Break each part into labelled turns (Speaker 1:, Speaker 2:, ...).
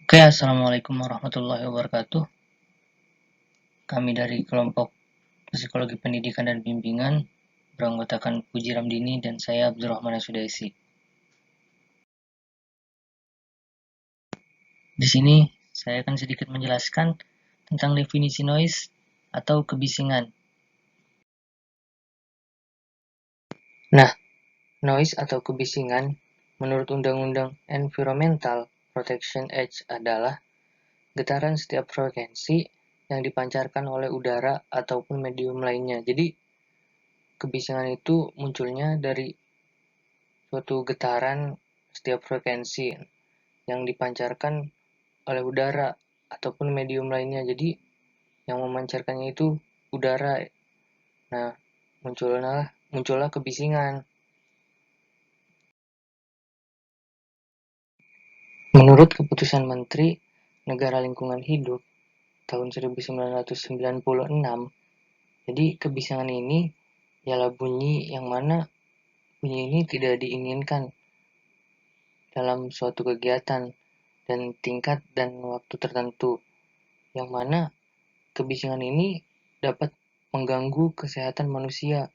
Speaker 1: Oke, Assalamualaikum warahmatullahi wabarakatuh. Kami dari kelompok Psikologi Pendidikan dan Bimbingan beranggotakan Puji Ramdini dan saya Abdurrahman Sudaisi. Di sini saya akan sedikit menjelaskan tentang definisi noise atau kebisingan. Nah, noise atau kebisingan menurut Undang-Undang Environmental Protection Act adalah getaran setiap frekuensi yang dipancarkan oleh udara ataupun medium lainnya. Jadi, kebisingan itu munculnya dari suatu getaran setiap frekuensi yang dipancarkan oleh udara ataupun medium lainnya. Jadi yang memancarkannya itu udara. Nah, muncullah kebisingan. Menurut keputusan Menteri Negara Lingkungan Hidup tahun 1996, jadi kebisingan ini ialah bunyi yang mana bunyi ini tidak diinginkan dalam suatu kegiatan dan tingkat dan waktu tertentu, yang mana kebisingan ini dapat mengganggu kesehatan manusia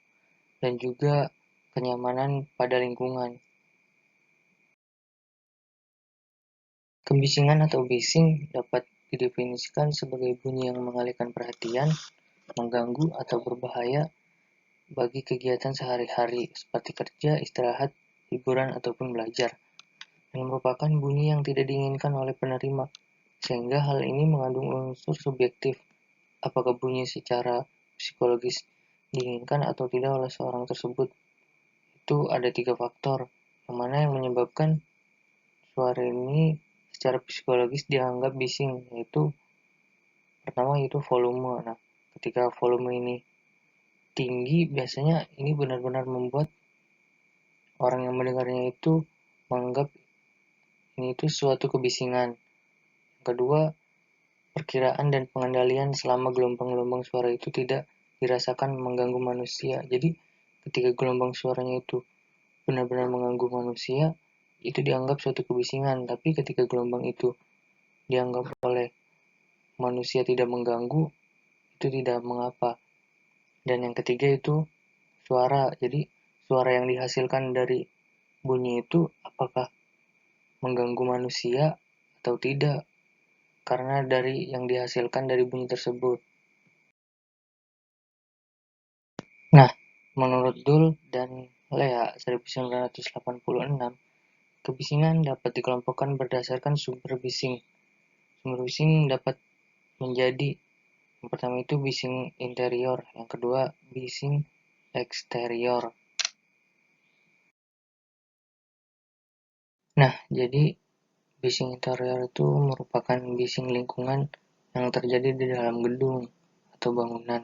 Speaker 1: dan juga kenyamanan pada lingkungan. Kebisingan atau bising dapat didefinisikan sebagai bunyi yang mengalihkan perhatian, mengganggu atau berbahaya bagi kegiatan sehari-hari seperti kerja, istirahat, hiburan, ataupun belajar, dan merupakan bunyi yang tidak diinginkan oleh penerima, sehingga hal ini mengandung unsur subjektif. Apakah bunyi secara psikologis diinginkan atau tidak oleh seorang tersebut? Itu ada 3 faktor, yang mana yang menyebabkan suara ini secara psikologis dianggap bising, yaitu pertama yaitu volume. Nah, ketika volume ini tinggi, biasanya ini benar-benar membuat orang yang mendengarnya itu menganggap ini itu suatu kebisingan. Yang kedua, perkiraan dan pengendalian selama gelombang-gelombang suara itu tidak dirasakan mengganggu manusia. Jadi, ketika gelombang suaranya itu benar-benar mengganggu manusia, itu dianggap suatu kebisingan. Tapi ketika gelombang itu dianggap oleh manusia tidak mengganggu, itu tidak mengapa. Dan yang ketiga itu suara. Jadi, suara yang dihasilkan dari bunyi itu apakah mengganggu manusia atau tidak, karena dari yang dihasilkan dari bunyi tersebut. Nah, menurut Dul dan Lea 1986, kebisingan dapat dikelompokkan berdasarkan sumber bising. Sumber bising dapat menjadi yang pertama itu bising interior, yang kedua bising eksterior. Nah, jadi bising interior itu merupakan bising lingkungan yang terjadi di dalam gedung atau bangunan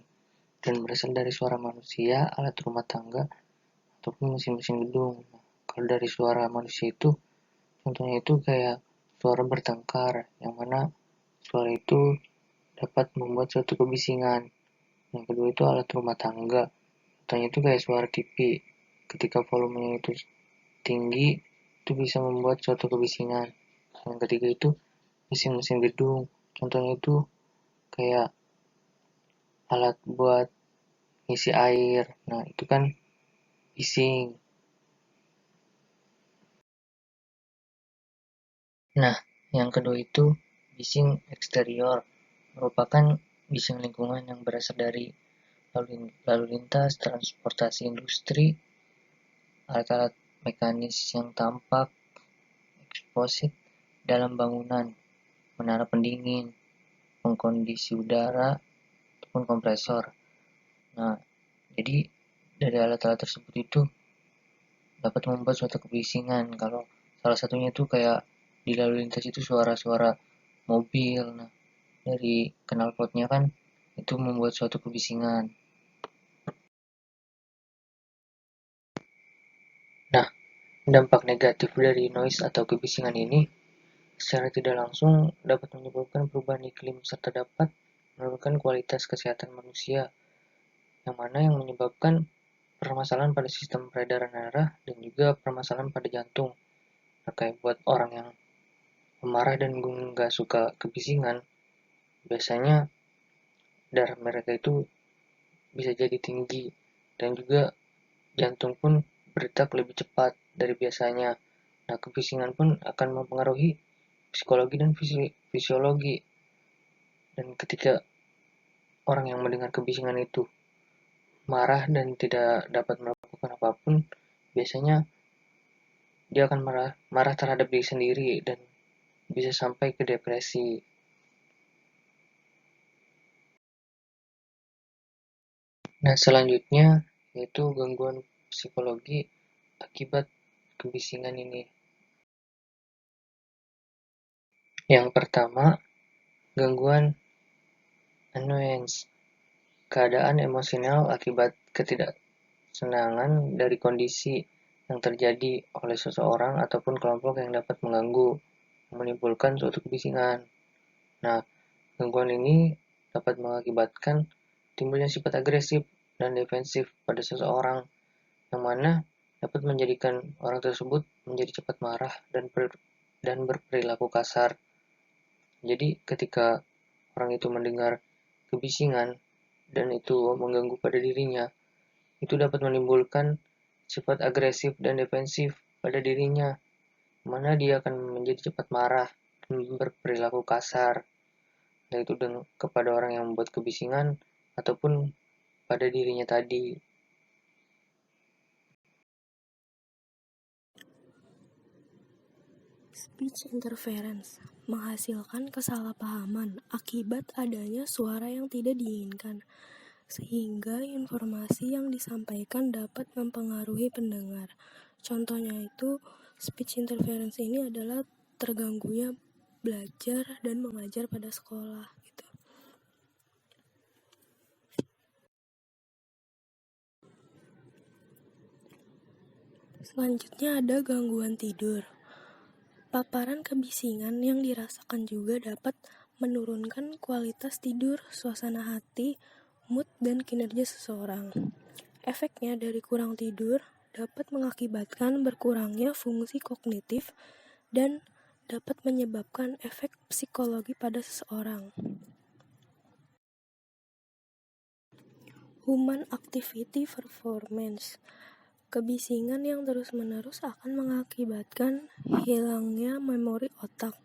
Speaker 1: dan berasal dari suara manusia, alat rumah tangga, ataupun mesin-mesin gedung. Nah, kalau dari suara manusia itu, contohnya itu kayak suara bertengkar, yang mana suara itu dapat membuat suatu kebisingan. Yang kedua itu alat rumah tangga, contohnya itu kayak suara TV. Ketika volumenya itu tinggi, itu bisa membuat suatu kebisingan. Yang ketiga itu mesin-mesin gedung, contohnya itu kayak alat buat ngisi air. Nah, itu kan bising. Nah, yang kedua itu bising eksterior, merupakan bising lingkungan yang berasal dari lalu lintas, transportasi industri, alat-alat mekanis yang tampak, eksposit dalam bangunan, menara pendingin, pengkondisi udara, ataupun kompresor. Nah, jadi dari alat-alat tersebut itu dapat membuat suatu kebisingan. Kalau salah satunya itu kayak di lalu lintas itu suara-suara mobil. Nah, dari knalpotnya kan itu membuat suatu kebisingan. Nah, dampak negatif dari noise atau kebisingan ini secara tidak langsung dapat menyebabkan perubahan iklim serta dapat menurunkan kualitas kesehatan manusia, yang mana yang menyebabkan permasalahan pada sistem peredaran darah dan juga permasalahan pada jantung. Nah, kayak buat orang yang pemarah dan nggak suka kebisingan, biasanya darah mereka itu bisa jadi tinggi dan juga jantung pun berdetak lebih cepat dari biasanya. Nah, kebisingan pun akan mempengaruhi psikologi dan fisiologi. Dan ketika orang yang mendengar kebisingan itu marah dan tidak dapat melakukan apapun, biasanya dia akan marah terhadap diri sendiri dan bisa sampai ke depresi. Nah, selanjutnya yaitu gangguan psikologi akibat kebisingan ini. Yang pertama, gangguan annoyance, keadaan emosional akibat ketidaksenangan dari kondisi yang terjadi oleh seseorang ataupun kelompok yang dapat mengganggu, menimbulkan suatu kebisingan. Nah, gangguan ini dapat mengakibatkan timbulnya sifat agresif dan defensif pada seseorang, yang mana dapat menjadikan orang tersebut menjadi cepat marah dan berperilaku kasar. Jadi, ketika orang itu mendengar kebisingan dan itu mengganggu pada dirinya, itu dapat menimbulkan sifat agresif dan defensif pada dirinya, mana dia akan menjadi cepat marah dan berperilaku kasar, yaitu kepada orang yang membuat kebisingan ataupun pada dirinya tadi.
Speaker 2: Speech interference menghasilkan kesalahpahaman akibat adanya suara yang tidak diinginkan, sehingga informasi yang disampaikan dapat mempengaruhi pendengar. Contohnya itu, speech interference ini adalah terganggunya belajar dan mengajar pada sekolah. Gitu. Selanjutnya ada gangguan tidur. Paparan kebisingan yang dirasakan juga dapat menurunkan kualitas tidur, suasana hati, mood, dan kinerja seseorang. Efeknya dari kurang tidur dapat mengakibatkan berkurangnya fungsi kognitif dan dapat menyebabkan efek psikologi pada seseorang. Human Activity Performance. Kebisingan yang terus-menerus akan mengakibatkan hilangnya memori otak.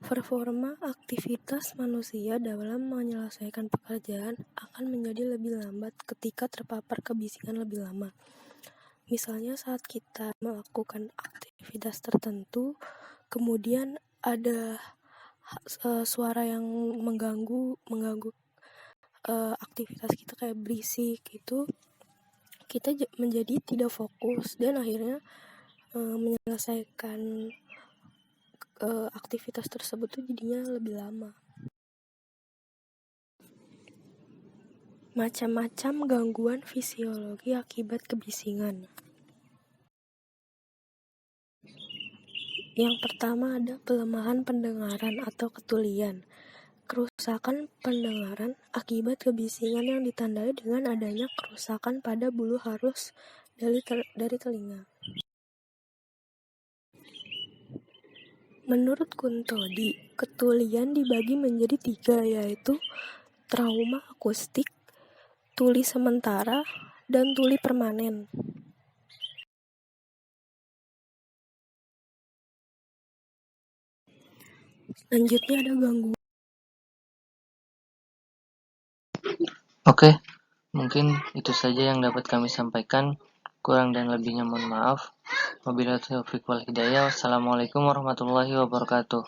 Speaker 2: Performa aktivitas manusia dalam menyelesaikan pekerjaan akan menjadi lebih lambat ketika terpapar kebisingan lebih lama. Misalnya saat kita melakukan aktivitas tertentu, kemudian ada suara yang mengganggu aktivitas kita kayak berisik gitu, kita menjadi tidak fokus dan akhirnya menyelesaikan aktivitas tersebut tuh jadinya lebih lama. Macam-macam gangguan fisiologi akibat kebisingan. Yang pertama ada pelemahan pendengaran atau ketulian. Kerusakan pendengaran akibat kebisingan yang ditandai dengan adanya kerusakan pada bulu halus dari telinga. Menurut Kuntodi, ketulian dibagi menjadi 3, yaitu trauma akustik, tuli sementara, dan tuli permanen. Selanjutnya ada gangguan.
Speaker 1: Oke, mungkin itu saja yang dapat kami sampaikan. Kurang dan lebihnya mohon maaf. Wabillahi taufiq wal hidayah. Wassalamualaikum warahmatullahi wabarakatuh.